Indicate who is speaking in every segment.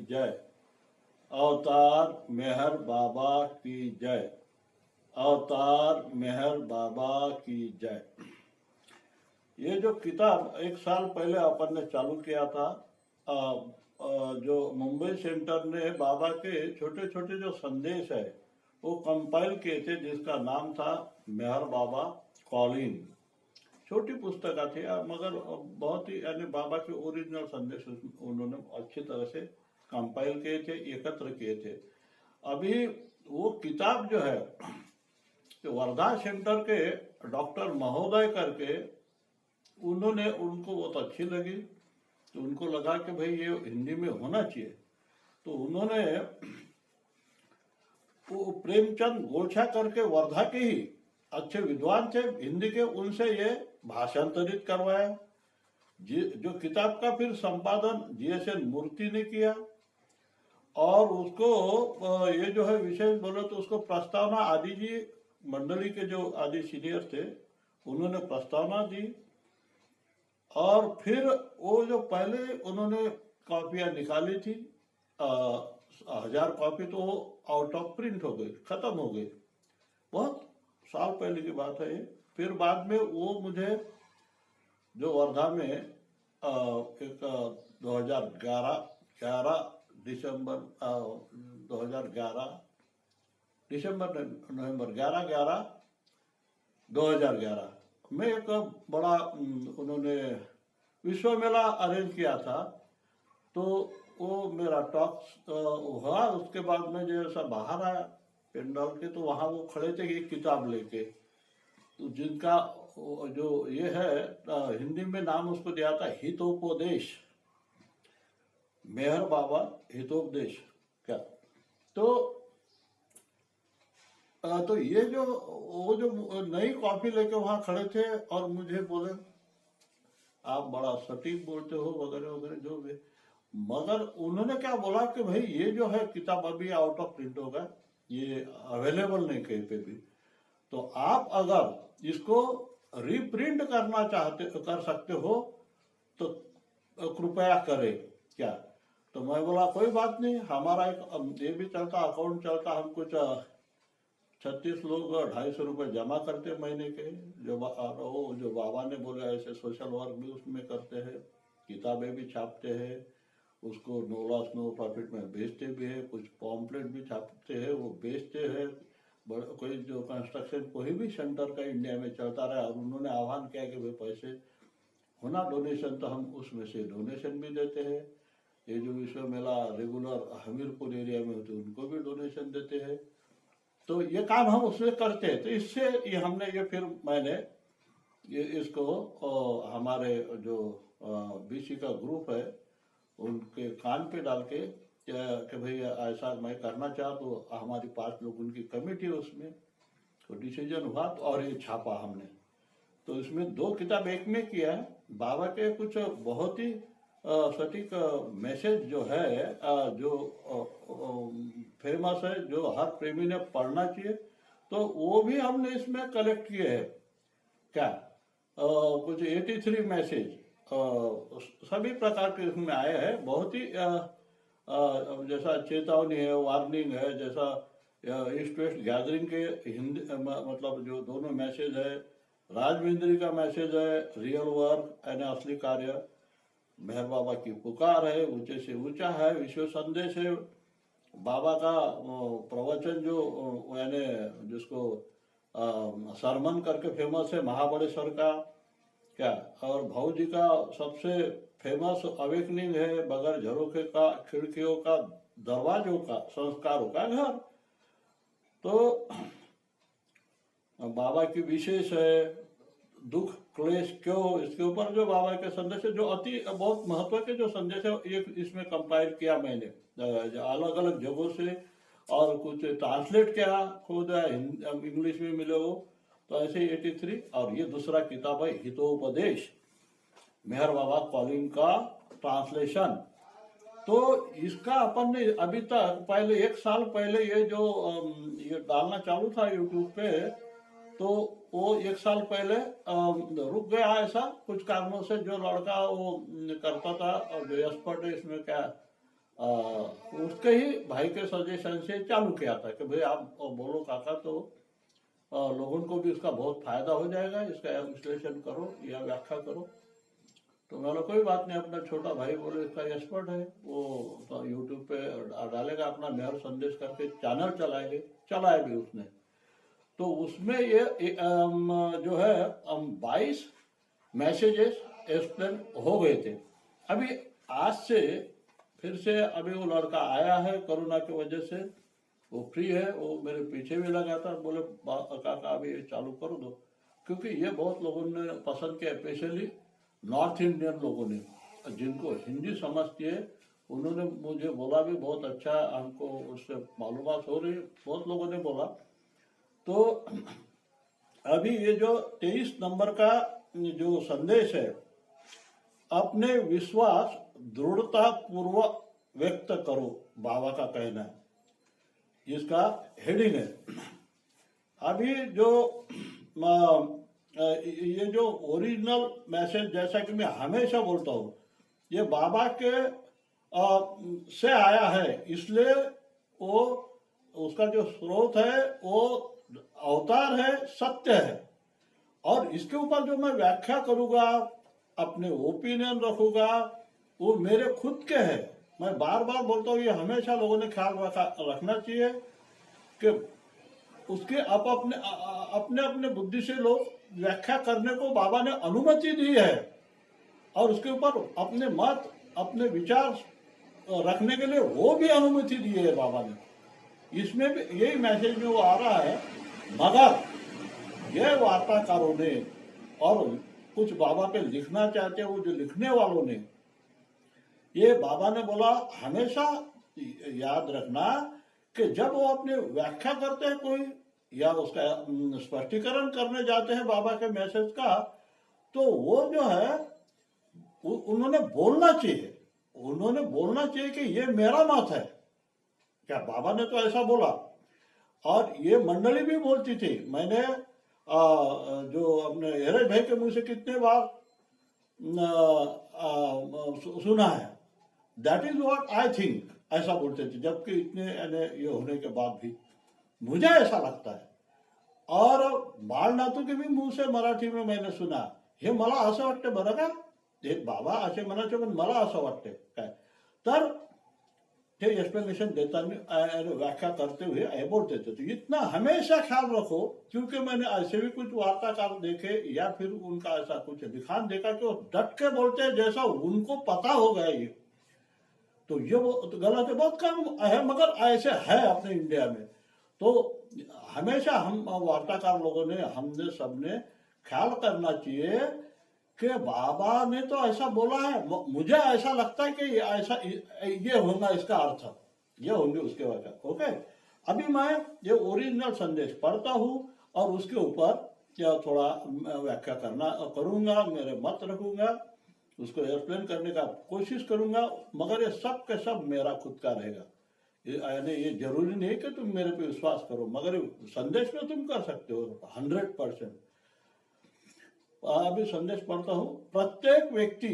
Speaker 1: जय। अवतार मेहर बाबा की जय। अवतार मेहर बाबा की जय। ये जो किताब एक साल पहले अपन ने चालू किया था, जो मुंबई सेंटर ने बाबा के छोटे छोटे जो संदेश है वो कंपाइल किए थे, जिसका नाम था मेहर बाबा कॉलिंग। छोटी पुस्तक थी मगर बहुत ही यानी बाबा के ओरिजिनल संदेश उन्होंने अच्छी तरह से कंपाइल किए थे, एकत्र किए थे। अभी वो किताब जो है तो वर्धा सेंटर के डॉक्टर महोदय करके उन्होंने, उनको बहुत अच्छी लगी तो उनको लगा कि भाई ये हिंदी में होना चाहिए, तो उन्होंने वो प्रेमचंद गोछा करके वर्धा के ही अच्छे विद्वान थे हिंदी के, उनसे ये भाषांतरित करवाया। जो किताब का फिर संपादन GSN मूर्ति ने किया और उसको ये जो है विशेष बोलो तो उसको प्रस्तावना आदि जी मंडली के जो आदि सीनियर थे उन्होंने प्रस्तावना दी। और फिर वो जो पहले उन्होंने कॉपियां निकाली थी 1000 कॉपी, तो वो आउट ऑफ प्रिंट हो गई, खत्म हो गई, बहुत साल पहले की बात है ये। फिर बाद में वो मुझे जो वर्धा में एक 2011 दिसंबर 2011 दिसंबर नवंबर 2011 में एक बड़ा उन्होंने विश्व मेला अरेंज किया था, तो वो मेरा टॉक हुआ। उसके बाद में जैसा बाहर आया पेंडाल के, तो वहाँ वो खड़े थे एक किताब लेके, तो जिनका जो ये है हिंदी में नाम उसको दिया था हितोपदेश, मेहर बाबा हितोपदेश क्या। तो ये जो वो जो नई कॉपी लेके वहाँ खड़े थे और मुझे बोले आप बड़ा सटीक बोलते हो वगैरह वगैरह जो भी, मगर उन्होंने क्या बोला कि भाई ये जो है किताब अभी आउट ऑफ प्रिंट होगा, ये अवेलेबल नहीं कहीं पे भी, तो आप अगर इसको रीप्रिंट करना कर सकते हो तो कृपया करें क्या। तो मैं बोला कोई बात नहीं, हमारा एक ये भी चलता, अकाउंट चलता, हम कुछ 36 लोग 250 रुपये जमा करते महीने के, जो बाबा ने बोले ऐसे सोशल वर्क भी उसमें करते हैं, किताबें भी छापते हैं, उसको नो लॉस नो प्रॉफिट में बेचते भी है, कुछ पॉम्पलेट भी छापते हैं वो बेचते हैं। कोई जो कंस्ट्रक्शन कोई भी सेंटर का इंडिया में चलता रहा, और उन्होंने आह्वान किया कि भाई पैसे होना डोनेशन, तो हम उसमें से डोनेशन भी देते हैं। ये जो विश्व मेला रेगुलर हमीरपुर एरिया में होते उनको भी डोनेशन देते हैं, तो ये काम हम उसमें करते हैं। तो इससे ये हमने ये फिर मैंने ये इसको हमारे जो BC का ग्रुप है उनके कान पे डाल के कि भाई ऐसा मैं करना चाह, तो हमारी 5 लोग उनकी कमेटी है उसमें, तो डिसीजन हुआ तो और ये छापा हमने। तो इसमें 2 किताब एक में किया है। बाबा के कुछ बहुत ही सटीक मैसेज जो है जो फेमस है, जो हर प्रेमी ने पढ़ना चाहिए, तो वो भी हमने इसमें कलेक्ट किए हैं क्या। कुछ 83 मैसेज सभी प्रकार के इसमें आए हैं, बहुत ही जैसा चेतावनी है, वार्निंग है, जैसा ईस्ट वेस्ट गैदरिंग के हिंदी मतलब जो दोनों मैसेज है, राजमिंद्री का मैसेज है, रियल वर्क यानी असली कार्य, मेहर बाबा की पुकार है, ऊंचे से ऊंचा है, विश्व संदेश है, बाबा का प्रवचन जो यानी जिसको सरमन करके फेमस है महाबलेश्वर का क्या, और भाऊ जी का सबसे फेमस अवेकनिंग है, बगैर झरोखे का, खिड़कियों का, दरवाजों का, संस्कारों का घर। तो बाबा की विशेष है दुख क्लेश क्यों, इसके ऊपर जो बाबा के संदेश है, जो अति बहुत महत्व के जो संदेश है, ये इसमें कंपाइल किया मैंने अलग अलग जगहों से, और कुछ ट्रांसलेट किया खुद, इंग्लिश में मिले वो, तो ऐसे 83। और ये दूसरा किताब है हितोपदेश, मेहर बाबा कॉलिंग का ट्रांसलेशन। तो इसका अपन ने अभी तक पहले 1 साल पहले ये जो ये डालना चालू था यूट्यूब पे, तो वो 1 साल पहले रुक गया ऐसा कुछ कारणों से। जो लड़का वो करता था और जो एक्सपर्ट है इसमें क्या उसके ही भाई के सजेशन से चालू किया था कि भाई आप बोलो काका, तो लोगों को भी उसका बहुत फायदा हो जाएगा, इसका विश्लेषण करो या व्याख्या करो। तो मैंने कोई बात नहीं, अपना छोटा भाई बोले इसका एक्सपर्ट है, वो तो यूट्यूब पे डालेगा, अपना मेहर संदेश करके चैनल चलाए भी उसने। तो उसमें ये जो है 22 मैसेजेस एक्सप्लेन हो गए थे। अभी आज से फिर से अभी वो लड़का आया है कोरोना की वजह से, वो फ्री है, वो मेरे पीछे भी लगा था, बोले काका अभी चालू कर दो, क्योंकि ये बहुत लोगों ने पसंद किया, स्पेशली नॉर्थ इंडियन लोगों ने, जिनको हिंदी समझती है, उन्होंने मुझे बोला भी बहुत अच्छा, हमको उससे मालूमात हो रही, बहुत लोगों ने बोला। तो अभी ये जो 23 नंबर का जो संदेश है, अपने विश्वास दृढ़ता पूर्वक व्यक्त करो, बाबा का कहना है, इसका हेडिंग है। अभी जो ये जो ओरिजिनल मैसेज, जैसा कि मैं हमेशा बोलता हूँ, ये बाबा के से आया है, इसलिए वो उसका जो स्रोत है वो अवतार है, सत्य है। और इसके ऊपर जो मैं व्याख्या करूँगा, अपने ओपिनियन रखूँगा, वो मेरे खुद के है। मैं बार बार बोलता हूँ, ये हमेशा लोगों ने ख्याल रखना चाहिए कि उसके अपने अपने बुद्धि से लोग व्याख्या करने को बाबा ने अनुमति दी है, और उसके ऊपर अपने मत, अपने विचार रखने के लिए वो भी अनुमति दी है बाबा ने। इसमें भी यही मैसेज में वो आ रहा है, मगर ये वार्ताकारों ने और कुछ बाबा पे लिखना चाहते हैं, वो जो लिखने वालों ने, ये बाबा ने बोला हमेशा याद रखना कि जब वो अपने व्याख्या करते हैं कोई, या उसका स्पष्टीकरण करने जाते हैं बाबा के मैसेज का, तो वो जो है उन्होंने बोलना चाहिए कि ये मेरा मत है, क्या बाबा ने तो ऐसा बोला। और ये मंडली भी बोलती थी, मैंने जो अपने हेरज भाई के मुंह से कितने बार सुना है, that is what I think, ऐसा बोलते थे, जबकि इतने ये होने के बाद भी मुझे ऐसा लगता है। और बाळनाथू के भी मुंह से मराठी में मैंने सुना, हे मला असं वाटतं बरं का, ते बाबा असे म्हणायचे पण मला असं वाटतं काय, तर ते एक्सप्लेनेशन देताना व्याख्या करते हुए बोलते थे। तो इतना हमेशा ख्याल रखो, क्योंकि मैंने ऐसे भी कुछ वार्ताकार देखे या फिर उनका ऐसा कुछ लिखान देखा कि वो डट के बोलते हैं जैसा उनको पता हो गया ये, तो ये वो तो गलत है, बहुत कम है, मगर ऐसे है अपने इंडिया में। तो हमेशा हम वार्ताकार लोगों ने, हमने सबने ख्याल करना चाहिए कि बाबा ने तो ऐसा बोला है, मुझे ऐसा लगता है कि ऐसा ये होगा, इसका अर्थ ये होंगे उसके वजह। ओके, अभी मैं ये ओरिजिनल संदेश पढ़ता हूँ और उसके ऊपर क्या थोड़ा व्याख्या करूँगा, मेरे मत रखूँगा, उसको एक्सप्लेन करने का कोशिश करूँगा, मगर ये सब के सब मेरा खुद का रहेगा। ये जरूरी नहीं कि तुम मेरे पे विश्वास करो, मगर संदेश में तुम कर सकते हो 100%। अभी संदेश पढ़ता हूं। प्रत्येक व्यक्ति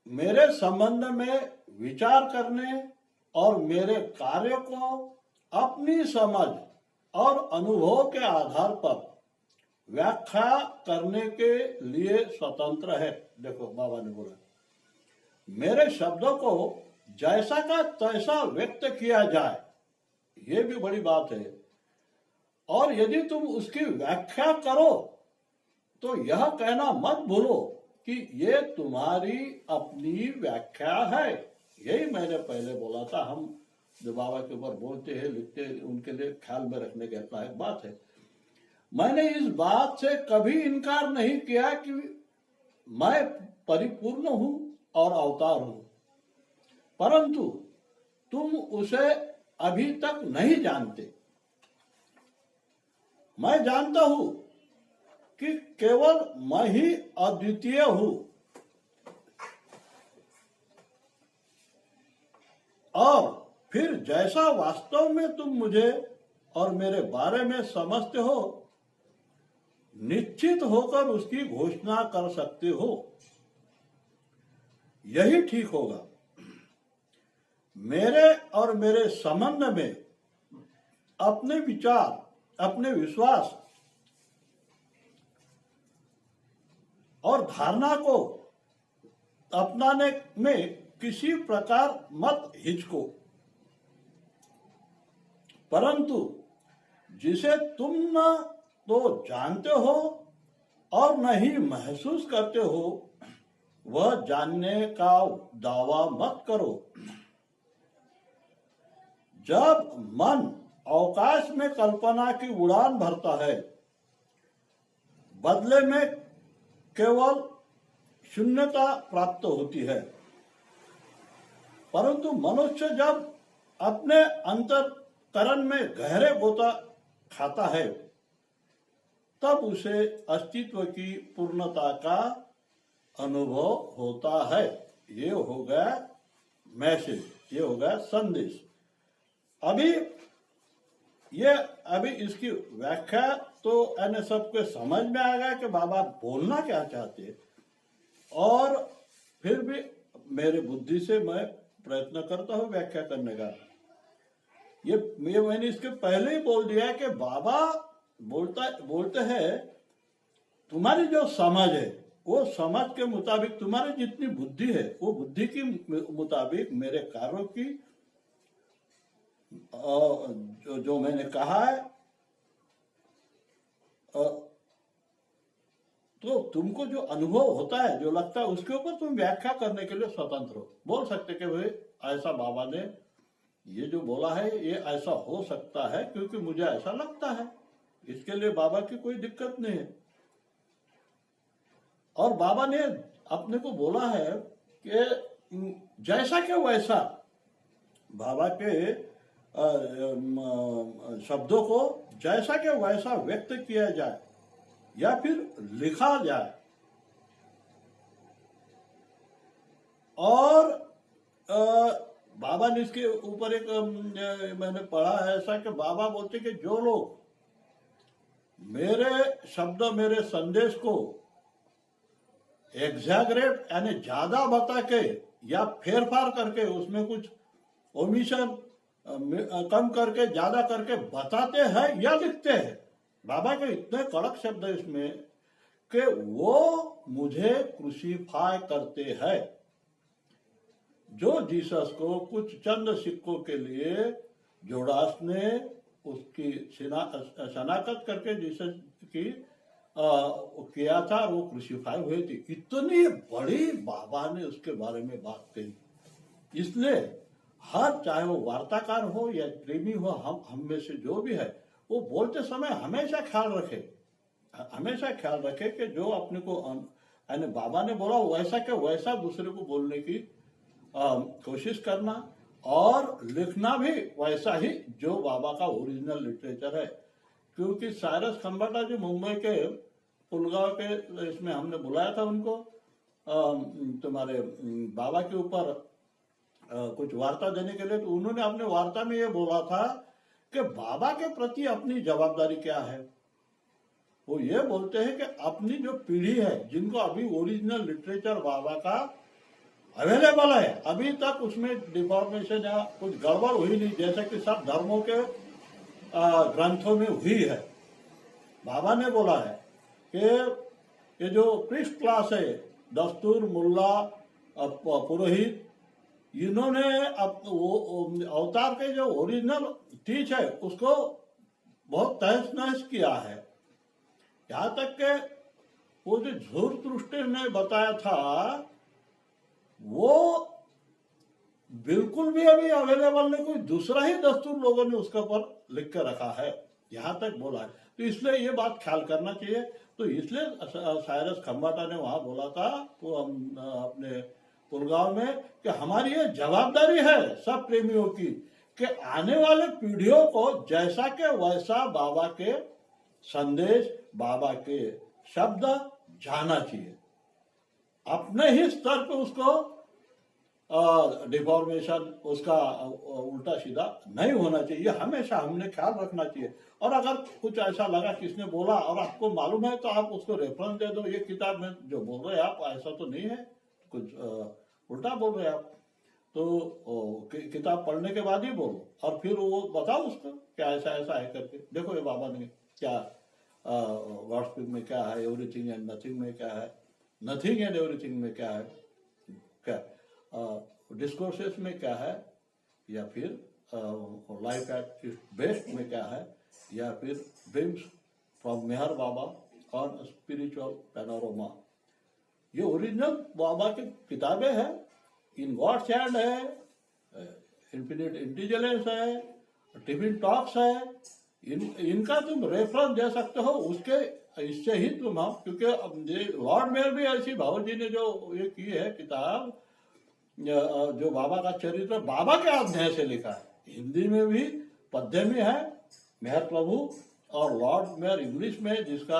Speaker 1: मेरे संबंध में विचार करने और मेरे कार्य को अपनी समझ और अनुभव के आधार पर व्याख्या करने के लिए स्वतंत्र है। देखो बाबा ने बोला, मेरे शब्दों को जैसा का तैसा व्यक्त किया जाए, ये भी बड़ी बात है, और यदि तुम उसकी व्याख्या करो तो यह कहना मत भूलो कि ये तुम्हारी अपनी व्याख्या है। यही मैंने पहले बोला था, हम जो बाबा के ऊपर बोलते हैं, लिखते हैं, उनके लिए ख्याल में रखने की अपना एक बात है। मैंने इस बात से कभी इनकार नहीं किया कि मैं परिपूर्ण हूं और अवतार हूं, परंतु तुम उसे अभी तक नहीं जानते। मैं जानता हूं कि केवल मैं ही अद्वितीय हूं, और फिर जैसा वास्तव में तुम मुझे और मेरे बारे में समझते हो, निश्चित होकर उसकी घोषणा कर सकते हो, यही ठीक होगा। मेरे और मेरे संबंध में अपने विचार, अपने विश्वास और धारणा को अपनाने में किसी प्रकार मत हिचको, परंतु जिसे तुम न तो जानते हो और न ही महसूस करते हो, वह जानने का दावा मत करो। जब मन अवकाश में कल्पना की उड़ान भरता है, बदले में केवल शून्यता प्राप्त होती है, परंतु मनुष्य जब अपने अंतःकरण में गहरे गोता खाता है, तब उसे अस्तित्व की पूर्णता का अनुभव होता है। ये हो गया मैसेज, ये हो गया संदेश। अभी इसकी व्याख्या तो यानी सबको समझ में आ गया कि बाबा बोलना क्या चाहते, और फिर भी मेरे बुद्धि से मैं प्रयत्न करता हूँ व्याख्या करने का। ये मैंने इसके पहले ही बोल दिया कि बाबा बोलते हैं तुम्हारी जो समझ है, वो समझ के मुताबिक तुम्हारी जितनी बुद्धि है, वो बुद्धि की मुताबिक मेरे कार्यों की जो मैंने कहा है, तो तुमको जो अनुभव होता है, जो लगता है, उसके ऊपर तुम व्याख्या करने के लिए स्वतंत्र हो। बोल सकते कि भाई ऐसा बाबा ने ये जो बोला है ये ऐसा हो सकता है क्योंकि मुझे ऐसा लगता है, इसके लिए बाबा की कोई दिक्कत नहीं है। और बाबा ने अपने को बोला है कि जैसा कि वैसा, बाबा के शब्दों को जैसा कि वैसा व्यक्त किया जाए या फिर लिखा जाए। और बाबा ने इसके ऊपर एक मैंने पढ़ा है ऐसा कि बाबा बोलते कि जो लोग मेरे शब्द, मेरे संदेश को एग्जैगरेट यानी ज्यादा बता के या फेरफार करके, उसमें कुछ ओमिशन कम करके ज्यादा करके बताते हैं या लिखते हैं, बाबा के इतने कड़क शब्द इसमें कि वो मुझे क्रूसीफाई करते हैं। जो जीसस को कुछ चंद सिक्कों के लिए जोडास ने उसकी शनाख्त करके जीसस की किया था, वो क्रूसीफाई हुए थे। इतनी बड़ी बाबा ने उसके बारे में बात कही। इसलिए हर, चाहे वो वार्ताकार हो या प्रेमी हो, हम में से जो भी है, वो बोलते समय हमेशा ख्याल रखे कि जो अपने को यानी बाबा ने बोला वैसा के वैसा दूसरे को बोलने की कोशिश करना, और लिखना भी वैसा ही जो बाबा का ओरिजिनल लिटरेचर है। क्योंकि साइरस खंबाटा जो मुंबई के पुलगांव के इसमें हमने बुलाया था उनको तुम्हारे बाबा के ऊपर कुछ वार्ता देने के लिए, तो उन्होंने अपने वार्ता में ये बोला था कि बाबा के प्रति अपनी जवाबदारी क्या है। वो ये बोलते हैं कि अपनी जो पीढ़ी है, जिनको अभी ओरिजिनल लिटरेचर बाबा का अवेलेबल है, अभी तक उसमें डिफॉर्मेशन या कुछ गड़बड़ हुई नहीं, जैसे कि सब धर्मों के ग्रंथों में हुई है। बाबा ने बोला है कि ये जो प्रीस्ट क्लास है, दस्तूर, मुल्ला, पुरोहित, इन्होंने अवतार के जो ओरिजिनल टीच है उसको बहुत तहस नहस किया है। यहाँ तक के वो जो झूरतुष्टि ने बताया था वो बिल्कुल भी अभी अवेलेबल नहीं, कोई दूसरा ही दस्तूर लोगों ने उसके ऊपर लिख कर रखा है, यहाँ तक बोला है। तो इसलिए ये बात ख्याल करना चाहिए। तो इसलिए साइरस खंबाटा ने वहां बोला था तो हम अपने पुलगांव में कि हमारी ये जवाबदारी है सब प्रेमियों की कि आने वाले पीढ़ियों को जैसा के वैसा बाबा के संदेश, बाबा के शब्द जाना चाहिए। अपने ही स्तर पे उसको डिफॉर्मेशन, उसका उल्टा सीधा नहीं होना चाहिए, हमेशा हमने ख्याल रखना चाहिए। और अगर कुछ ऐसा लगा किसने बोला और आपको मालूम है तो आप उसको रेफरेंस दे दो, ये किताब में जो बोल रहे हैं आप ऐसा तो नहीं है, कुछ उल्टा बोल रहे हैं आप, तो किताब पढ़ने के बाद ही बोलो, और फिर वो बताओ उसको क्या ऐसा ऐसा है करके। देखो ये बाबा ने क्या व्हाट्सएप में क्या है, एवरीथिंग एंड नथिंग में क्या है, नथिंग एंड एवरीथिंग में क्या है, क्या डिस्कोर्सेस में क्या है, या फिर लाइफ एट इट्स बेस्ट में क्या है, या फिर dreams from Meher Baba on spiritual panorama. ये ओरिजिनल बाबा की किताबें हैं, इन गॉड्स हैंड है, इन्फिनिट इंटेलिजेंस है, टिफिन टॉक्स है, इनका तुम रेफरेंस दे सकते हो। उसके इससे ही तुम हम, क्योंकि लॉर्ड मेयर भी ऐसी भावर जी ने जो ये की है किताब, जो बाबा का चरित्र बाबा के अध्याय से लिखा है, हिंदी में भी पद्य में है मेहर प्रभु, और लॉर्ड मेयर इंग्लिश में, जिसका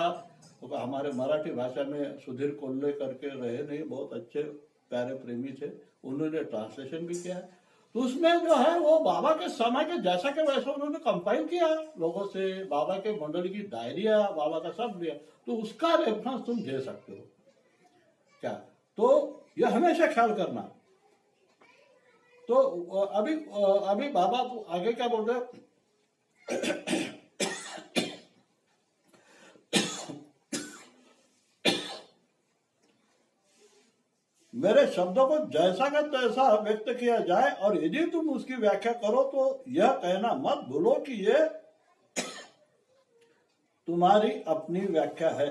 Speaker 1: हमारे मराठी भाषा में सुधीर कोल्ले करके रहे नहीं, बहुत अच्छे प्यारे प्रेमी थे, उन्होंने ट्रांसलेशन भी किया है। तो उसमें जो है वो बाबा के समय के जैसा के वैसा उन्होंने कंपाइल किया लोगों से, बाबा के मंडल की डायरिया, बाबा का सब लिया, तो उसका रेफरेंस तुम दे सकते हो क्या। तो यह हमेशा ख्याल करना। तो अभी बाबा आगे क्या बोल रहे, मेरे शब्दों को जैसा का तैसा व्यक्त किया जाए, और यदि तुम उसकी व्याख्या करो तो यह कहना मत भूलो कि ये तुम्हारी अपनी व्याख्या है।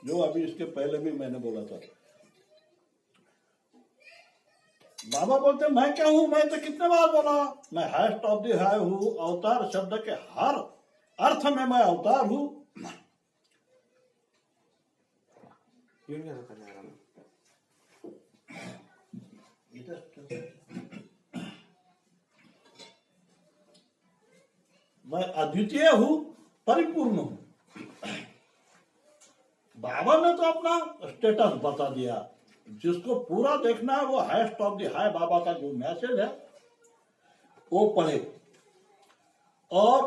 Speaker 1: जो अभी इसके पहले भी मैंने बोला था, बाबा बोलते मैं क्या हूं, मैं तो कितने बार बोला, मैं हाईएस्ट ऑफ द हाई हूं, अवतार शब्द के हर अर्थ में मैं अवतार हूं। मैं अद्वितीय हूं, परिपूर्ण हूं। बाबा ने तो अपना स्टेटस बता दिया। जिसको पूरा देखना है वो हाईएस्ट ऑफ द हाई बाबा का जो मैसेज है वो पढ़े, और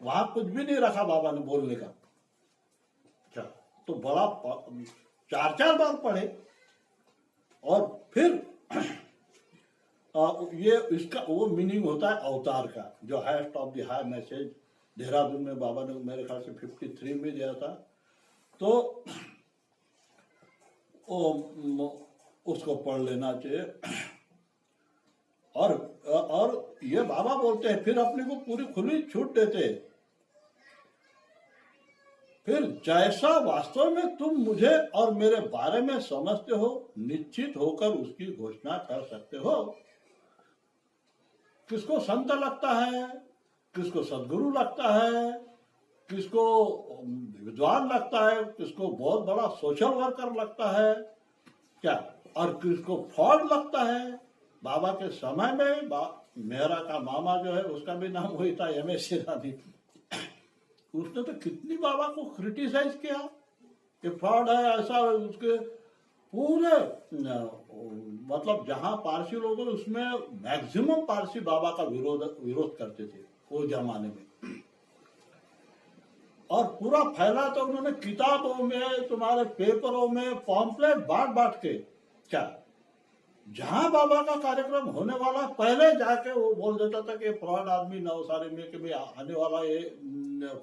Speaker 1: वहां कुछ भी नहीं रखा बाबा ने बोलने का। अच्छा, तो बड़ा 4-4 बार पढ़े, और फिर ये इसका वो मीनिंग होता है अवतार का, जो highest of the hi message Dehradun में बाबा ने मेरे ख्याल से 53 में दिया था। तो उसको पढ़ लेना चाहिए। और ये बाबा बोलते हैं, फिर अपने को पूरी खुली छूट देते, फिर जैसा वास्तव में तुम मुझे और मेरे बारे में समझते हो, निश्चित होकर उसकी घोषणा कर सकते हो। किसको संत लगता है, किसको सदगुरु लगता है, किसको विद्वान लगता है, किसको बहुत बड़ा सोशल वर्कर लगता है क्या, और किसको फ्रॉड लगता है। बाबा के समय में मेहरा का मामा जो है उसका भी नाम वही था, एम.एस. ईरानी। उसने तो कितनी बाबा को क्रिटिसाइज किया कि फ्रॉड है ऐसा, उसके पूरे मतलब जहां पारसी लोग उसमें मैक्सिमम पारसी बाबा का विरोध करते थे वो जमाने में, और पूरा फैला तो उन्होंने किताबों में, तुम्हारे पेपरों में पॉम्पलेट बांट के क्या, जहां बाबा का कार्यक्रम होने वाला पहले जाके वो बोल देता था कि फ्रॉड आदमी नवसारी में कि भाई आने वाला, ये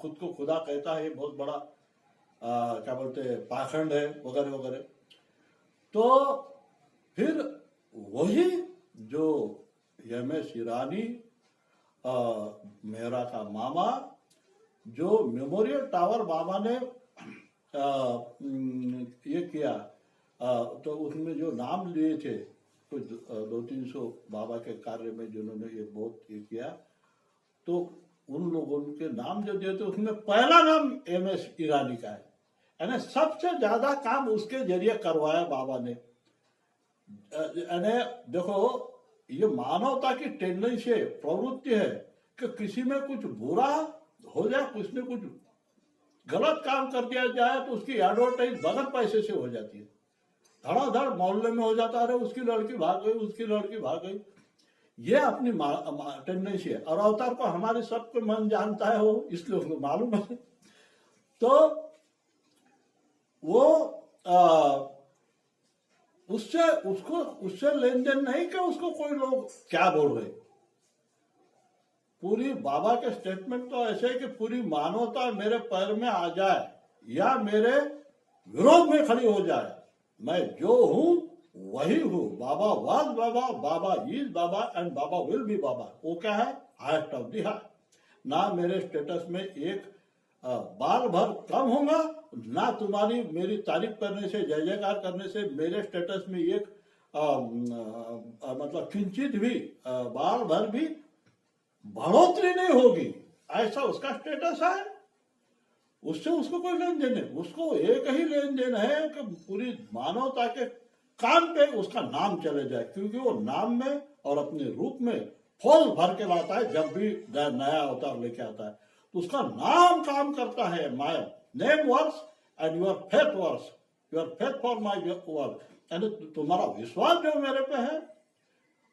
Speaker 1: खुद को खुदा कहता है, ये बहुत बड़ा क्या बोलते हैं पाखंड है वगैरह वगैरह। तो फिर वही जो एम.एस. ईरानी मेहरा का मामा, जो मेमोरियल टावर बाबा ने ये किया, तो उसमें जो नाम लिए थे कुछ 200-300 बाबा के कार्य में जिन्होंने ये बहुत ये किया, तो उन लोगों के नाम जो दिए थे उसमें पहला नाम एम.एस. ईरानी का है, यानी सबसे ज्यादा काम उसके जरिए करवाया बाबा ने। यानी देखो, ये मानवता की टेंडेंसी है, प्रवृत्ति है कि किसी में कुछ बुरा हो जाए, कुछ ने कुछ गलत काम कर दिया जाए तो उसकी एडवर्टाइज बगैर पैसे से हो जाती है, धड़ाधड़ मोहल्ले में हो जाता है, उसकी लड़की भाग गई, उसकी लड़की भाग गई। ये अपनी टेंडेंसी है, और अवतार को हमारे सबको मन जानता है वो, इसलिए उसको मालूम है। तो वो उससे उसको उससे लेन देन नहीं कि उसको कोई लोग क्या बोल रहे। पूरी बाबा के स्टेटमेंट तो ऐसे है कि पूरी मानवता मेरे पैर में आ जाए या मेरे विरोध में खड़ी हो जाए, मैं जो हूं वही हूं। Baba was Baba, Baba is Baba and Baba will be Baba. वो क्या है? Highest of the high. ना मेरे स्टेटस में एक बार भर कम होगा, ना तुम्हारी मेरी तारीफ करने से, जय जयकार करने से मेरे स्टेटस में एक मतलब किंचित भी बार भर भी बढ़ोतरी नहीं होगी। ऐसा उसका स्टेटस है। उससे उसको कोई लेन देन नहीं। उसको एक ही लेन देन है कि पूरी मानवता के कान पे उसका नाम चले जाए, क्योंकि वो नाम में और अपने रूप में फल भर के लाता है। जब भी नया अवतार लेके आता है तो उसका नाम काम करता है। My name works and your faith works, your faith for my work. यानी तुम्हारा विश्वास जो मेरे पे है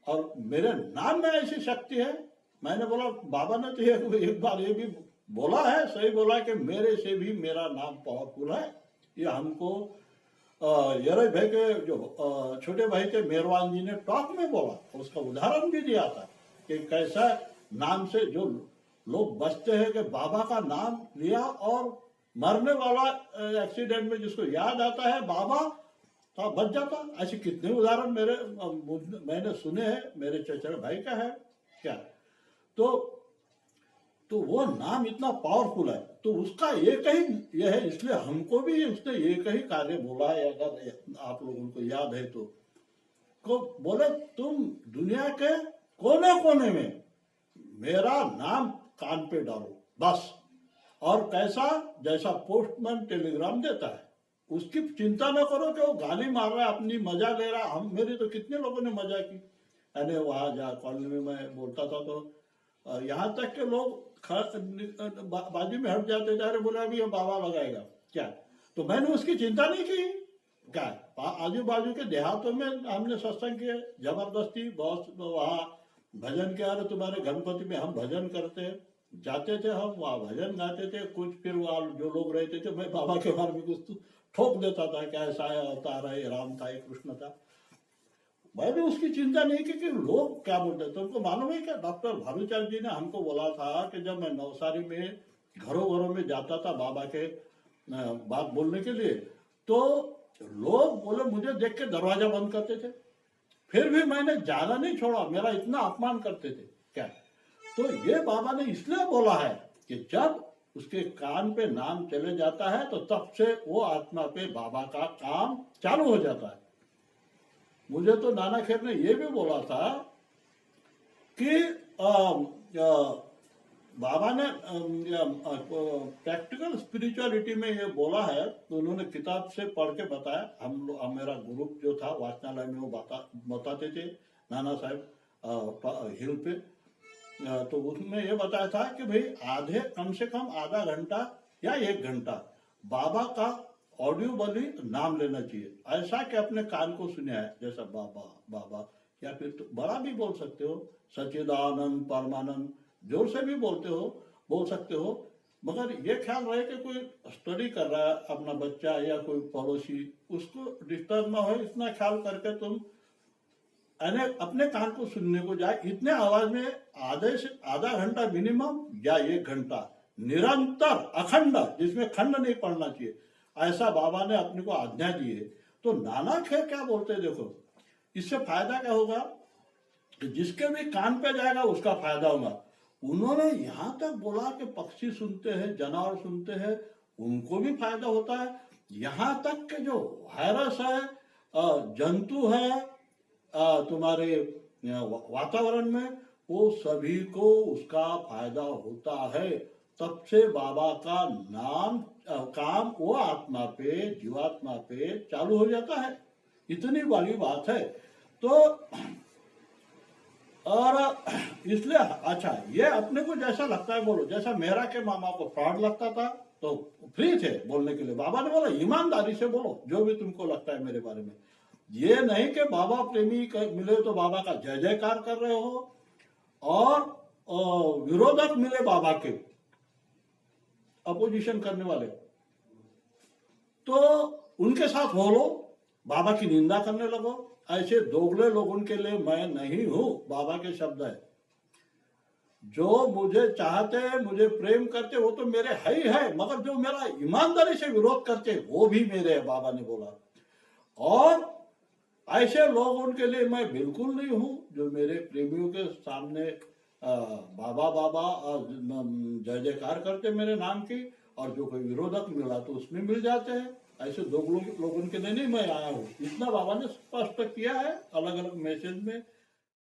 Speaker 1: और मेरे नाम में ऐसी शक्ति है। मैंने बोला, बाबा ने तो एक बार ये भी बोला है, सही बोला कि मेरे से भी मेरा नाम पावरफुल है। ये हमको यरज भाई के जो छोटे भाई थे मेहरवान जी ने टॉक में बोला, उसका उदाहरण भी दिया था कि कैसा नाम से जो लोग बचते हैं, कि बाबा का नाम लिया और मरने वाला एक्सीडेंट में जिसको याद आता है बाबा तो बच जाता। ऐसे कितने उदाहरण मैंने सुने हैं। मेरे चचेरे भाई का है क्या, तो वो नाम इतना पावरफुल है। तो उसका एक ही यह है, इसलिए हमको भी उसने एक ही कार्य बोला है। अगर आप लोगों को याद है तो बोले, तुम दुनिया के कोने कोने में मेरा नाम कान पे डालो बस। और कैसा, जैसा पोस्टमैन टेलीग्राम देता है, उसकी चिंता न करो कि वो गाली मार रहा है, अपनी मजा ले रहा है। मेरी तो कितने लोगों ने मजा की। यानी वहां जा कॉलोनी में मैं बोलता था तो यहाँ तक के लोग बाजू में हट जाते थे, अरे बोला अभी ये बाबा लगाएगा क्या। तो मैंने उसकी चिंता नहीं की। क्या आजू बाजू के देहातों में हमने सत्संग किए, जबरदस्ती बहुत वहाँ भजन किया। अरे तुम्हारे गणपति में हम भजन करते जाते थे, हम वहाँ भजन गाते थे। कुछ फिर वहाँ जो लोग रहते थे, मैं बाबा के बारे में कुछ ठोक देता था कि ऐसा है, अवतार है, राम था, कृष्ण था। मैंने उसकी चिंता नहीं की कि लोग क्या बोलते। तुमको मालूम है क्या, डॉक्टर भानुचार्य जी ने हमको बोला था कि जब मैं नवसारी में घरों घरों में जाता था बाबा के बात बोलने के लिए, तो लोग बोले मुझे देख के दरवाजा बंद करते थे, फिर भी मैंने जाना नहीं छोड़ा। मेरा इतना अपमान करते थे क्या। तो ये बाबा ने इसलिए बोला है कि जब उसके कान पे नाम चले जाता है तो तब से वो आत्मा पे बाबा का काम चालू हो जाता है। मुझे तो नाना खेर ने ये भी बोला था कि बाबा ने प्रैक्टिकल स्पिरिचुअलिटी में ये बोला है। तो उन्होंने किताब से पढ़ के बताया। मेरा ग्रुप जो था वाचनालय में, वो बताते थे नाना साहब हिल पे। तो उसमें ये बताया था कि भाई कम से कम आधा घंटा या 1 घंटा बाबा का ऑडियो बली नाम लेना चाहिए। ऐसा कि अपने कान को सुना है, जैसा बाबा बाबा, या फिर तो बड़ा भी बोल सकते हो, सच्चिदानंद परमानंद, जोर से भी बोल सकते हो। मगर ये ख्याल रहे कि कोई स्टडी कर रहा है अपना बच्चा या कोई पड़ोसी, उसको डिस्टर्ब ना हो, इतना ख्याल करके तुम अपने कान को सुनने को जाए। इतने आवाज में आधा घंटा मिनिमम या 1 घंटा निरंतर अखंड, जिसमें खंड नहीं पड़ना चाहिए, ऐसा बाबा ने अपने को आज्ञा दी है। तो नाना खेर क्या बोलते हैं, देखो इससे फायदा क्या होगा कि जिसके भी कान पे जाएगा उसका फायदा होगा। उन्होंने यहां तक बोला कि पक्षी सुनते हैं, जानवर सुनते हैं, उनको भी फायदा होता है। यहां तक कि जो वायरस है, जंतु है तुम्हारे वातावरण में, वो सभी को उसका फायदा होता है। तब से बाबा का नाम काम वो आत्मा पे, जीवात्मा पे चालू हो जाता है। इतनी बड़ी बात है। तो और इसलिए अच्छा, ये अपने को जैसा लगता है बोलो। जैसा मेरा के मामा को फ्रॉड लगता था तो फ्री थे बोलने के लिए। बाबा ने बोला ईमानदारी से बोलो जो भी तुमको लगता है मेरे बारे में। ये नहीं कि बाबा प्रेमी मिले तो बाबा का जय जयकार कर रहे हो, और विरोधक मिले बाबा के, अपोजिशन करने वाले, तो उनके साथ बोलो। बाबा की निंदा करने लगो। ऐसे दोगले लोगों के लिए मैं नहीं हूं, बाबा के शब्द है। जो मुझे चाहते हैं, मुझे प्रेम करते, वो तो मेरे है ही है, मगर जो मेरा ईमानदारी से विरोध करते वो भी मेरे है, बाबा ने बोला। और ऐसे लोगों के लिए मैं बिल्कुल नहीं हूं, जो मेरे प्रेमियों के सामने बाबा बाबा और जय जयकार करते मेरे नाम की, और जो कोई विरोधक मिला तो उसमें मिल जाते हैं। ऐसे दो लोगों के लिए नहीं मैं आया हूँ, इतना बाबा ने स्पष्ट किया है अलग अलग मैसेज में।